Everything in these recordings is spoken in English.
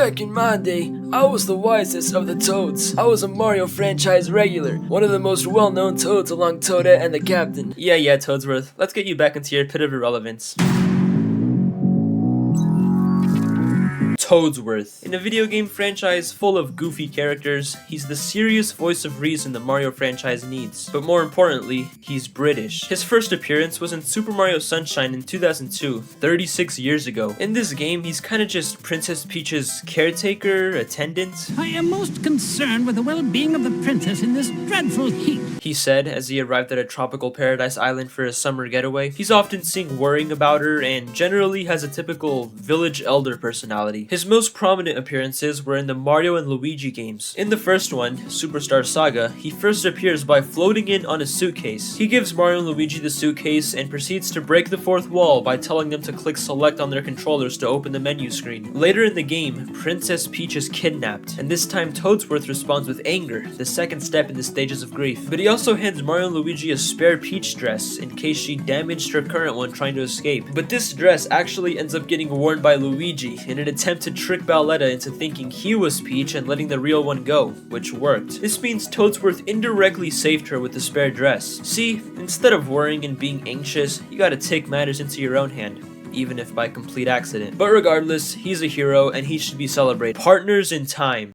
Back in my day, I was the wisest of the Toads. I was a Mario franchise regular, one of the most well-known Toads along Toadette and the Captain. Yeah, Toadsworth, let's get you back into your pit of irrelevance. Toadsworth. In a video game franchise full of goofy characters, he's the serious voice of reason the Mario franchise needs. But more importantly, he's British. His first appearance was in Super Mario Sunshine in 2002, 36 years ago. In this game, he's kinda just Princess Peach's caretaker, attendant. I am most concerned with the well-being of the princess in this dreadful heat, he said as he arrived at a tropical paradise island for a summer getaway. He's often seen worrying about her and generally has a typical village elder personality. His most prominent appearances were in the Mario and Luigi games. In the first one, Superstar Saga, he first appears by floating in on a suitcase. He gives Mario and Luigi the suitcase and proceeds to break the fourth wall by telling them to click select on their controllers to open the menu screen. Later in the game, Princess Peach is kidnapped, and this time Toadsworth responds with anger, the second step in the stages of grief. But he also hands Mario and Luigi a spare Peach dress in case she damaged her current one trying to escape. But this dress actually ends up getting worn by Luigi in an attempt to trick Bowletta into thinking he was Peach and letting the real one go, which worked. This means Toadsworth indirectly saved her with the spare dress. See, instead of worrying and being anxious, you gotta take matters into your own hand, even if by complete accident. But regardless, he's a hero and he should be celebrated. Partners in time.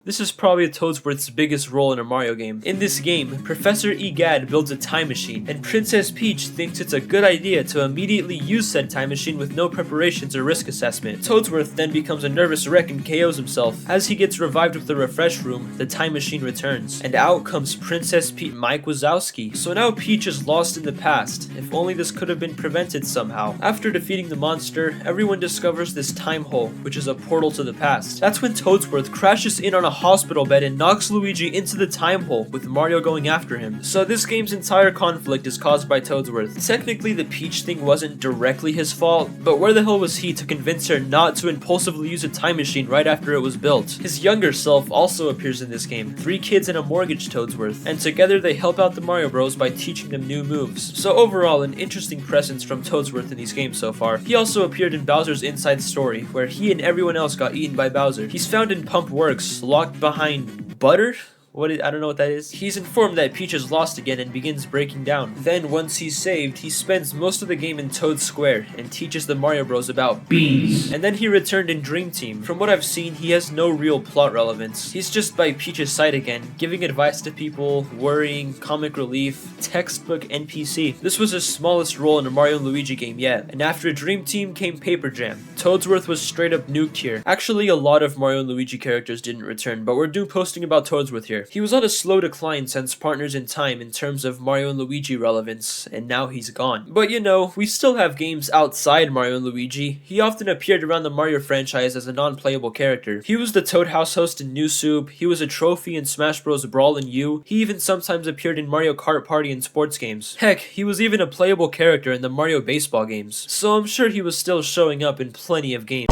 This is probably Toadsworth's biggest role in a Mario game. In this game, Professor Egad builds a time machine, and Princess Peach thinks it's a good idea to immediately use said time machine with no preparations or risk assessment. Toadsworth then becomes a nervous wreck and KOs himself. As he gets revived with the refresh room, the time machine returns, and out comes Princess Peach Mike Wazowski. So now Peach is lost in the past. If only this could have been prevented somehow. After defeating the monster, everyone discovers this time hole, which is a portal to the past. That's when Toadsworth crashes in on a hospital bed and knocks Luigi into the time hole, with Mario going after him. So this game's entire conflict is caused by Toadsworth. Technically, the Peach thing wasn't directly his fault, but where the hell was he to convince her not to impulsively use a time machine right after it was built? His younger self also appears in this game, 3 kids and a mortgaged Toadsworth, and together they help out the Mario Bros by teaching them new moves. So overall, an interesting presence from Toadsworth in these games so far. He also appeared in Bowser's Inside Story, where he and everyone else got eaten by Bowser. He's found in Pump Works, locked behind butter? I don't know what that is. He's informed that Peach is lost again and begins breaking down. Then, once he's saved, he spends most of the game in Toad Square and teaches the Mario Bros about bees. And then he returned in Dream Team. From what I've seen, he has no real plot relevance. He's just by Peach's side again, giving advice to people, worrying, comic relief, textbook NPC. This was his smallest role in a Mario and Luigi game yet. And after Dream Team came Paper Jam. Toadsworth was straight up nuked here. Actually, a lot of Mario and Luigi characters didn't return, but we're posting about Toadsworth here. He was on a slow decline since Partners in Time in terms of Mario and Luigi relevance, and now he's gone. But you know, we still have games outside Mario and Luigi. He often appeared around the Mario franchise as a non-playable character. He was the Toad House host in New Soup, he was a trophy in Smash Bros. Brawl and U, he even sometimes appeared in Mario Kart Party and sports games. Heck, he was even a playable character in the Mario baseball games, so I'm sure he was still showing up in plenty of games.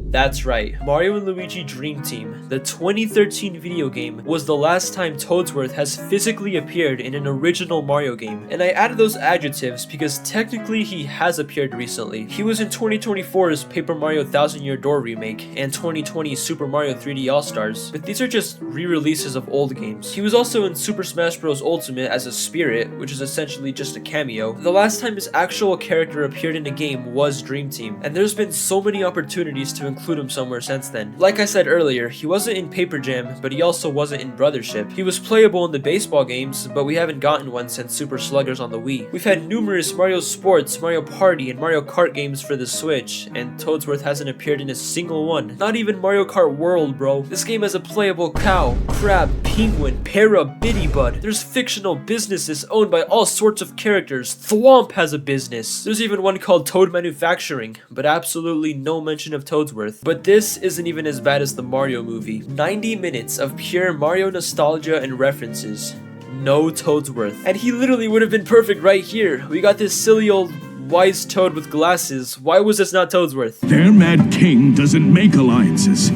That's right, Mario & Luigi Dream Team, the 2013 video game, was the last time Toadsworth has physically appeared in an original Mario game. And I added those adjectives because technically he has appeared recently. He was in 2024's Paper Mario Thousand Year Door remake and 2020's Super Mario 3D All-Stars, but these are just re-releases of old games. He was also in Super Smash Bros. Ultimate as a spirit, which is essentially just a cameo. The last time his actual character appeared in a game was Dream Team, and there's been so many opportunities to include him somewhere since then. Like I said earlier, he wasn't in Paper Jam, but he also wasn't in Brothership. He was playable in the baseball games, but we haven't gotten one since Super Sluggers on the Wii. We've had numerous Mario Sports, Mario Party, and Mario Kart games for the Switch, and Toadsworth hasn't appeared in a single one. Not even Mario Kart World, bro. This game has a playable cow, crab, penguin, para, Biddy-Bud. There's fictional businesses owned by all sorts of characters. Thwomp has a business. There's even one called Toad Manufacturing, but absolutely no mention of Toadsworth. But this isn't even as bad as the Mario movie. 90 minutes of pure Mario nostalgia and references. No Toadsworth. And he literally would have been perfect right here. We got this silly old wise toad with glasses. Why was this not Toadsworth? Their mad king doesn't make alliances.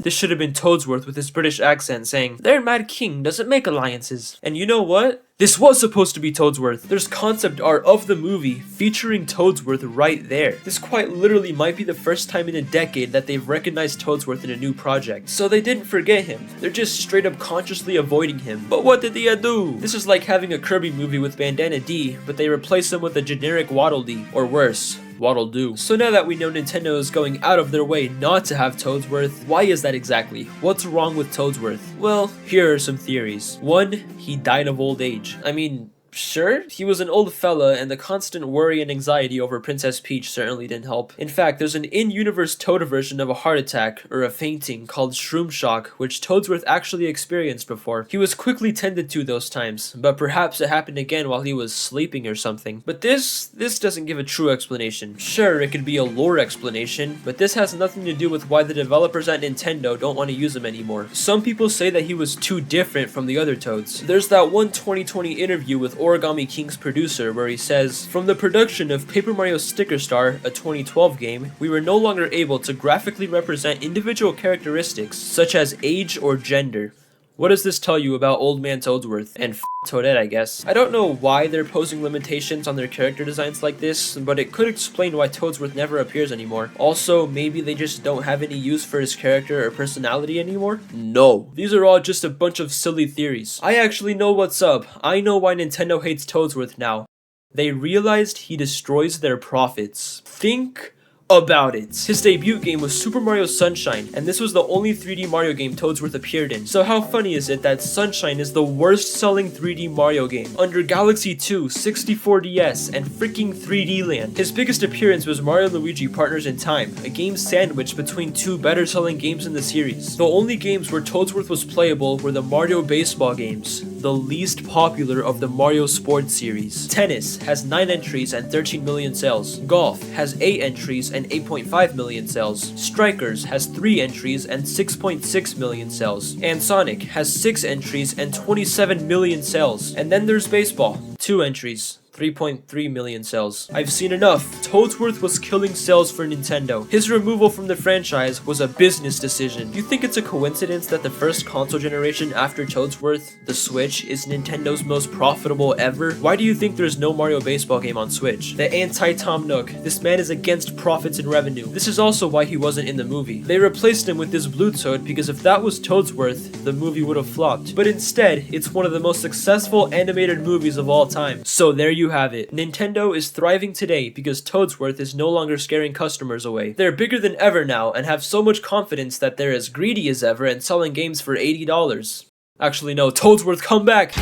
This should have been Toadsworth with his British accent saying, "Their Mad King doesn't make alliances." And you know what? This was supposed to be Toadsworth. There's concept art of the movie featuring Toadsworth right there. This quite literally might be the first time in a decade that they've recognized Toadsworth in a new project. So they didn't forget him. They're just straight up consciously avoiding him. But what did they do? This is like having a Kirby movie with Bandana D, but they replace him with a generic Waddle Dee, or worse. Waddle Doo. So now that we know Nintendo is going out of their way not to have Toadsworth, why is that exactly? What's wrong with Toadsworth? Well, here are some theories. 1. He died of old age. I mean, sure, he was an old fella, and the constant worry and anxiety over Princess Peach certainly didn't help. In fact, there's an in-universe Toad version of a heart attack, or a fainting, called Shroom Shock, which Toadsworth actually experienced before. He was quickly tended to those times, but perhaps it happened again while he was sleeping or something. But this doesn't give a true explanation. Sure, it could be a lore explanation, but this has nothing to do with why the developers at Nintendo don't want to use him anymore. Some people say that he was too different from the other Toads. There's that one 2020 interview with Origami King's producer where he says, "From the production of Paper Mario Sticker Star, a 2012 game, we were no longer able to graphically represent individual characteristics such as age or gender." What does this tell you about Old Man Toadsworth? And Toadette, I guess. I don't know why they're posing limitations on their character designs like this, but it could explain why Toadsworth never appears anymore. Also, maybe they just don't have any use for his character or personality anymore? No. These are all just a bunch of silly theories. I actually know what's up. I know why Nintendo hates Toadsworth now. They realized he destroys their profits. Think about it. His debut game was Super Mario Sunshine, and this was the only 3D Mario game Toadsworth appeared in. So how funny is it that Sunshine is the worst selling 3D Mario game, under Galaxy 2, 64DS, and freaking 3D Land? His biggest appearance was Mario Luigi Partners in Time, a game sandwiched between two better selling games in the series. The only games where Toadsworth was playable were the Mario Baseball games, the least popular of the Mario Sports series. Tennis has 9 entries and 13 million sales. Golf has 8 entries and 8.5 million sales. Strikers has 3 entries and 6.6 million sales. And Sonic has 6 entries and 27 million sales. And then there's baseball. 2 entries. 3.3 million sales. I've seen enough. Toadsworth was killing sales for Nintendo. His removal from the franchise was a business decision. You think it's a coincidence that the first console generation after Toadsworth, the Switch, is Nintendo's most profitable ever? Why do you think there's no Mario Baseball game on Switch? The anti-Tom Nook. This man is against profits and revenue. This is also why he wasn't in the movie. They replaced him with this Blue Toad because if that was Toadsworth, the movie would have flopped. But instead, it's one of the most successful animated movies of all time. So there you have it. Nintendo is thriving today because Toadsworth is no longer scaring customers away. They're bigger than ever now and have so much confidence that they're as greedy as ever and selling games for $80. Actually no, Toadsworth, come back!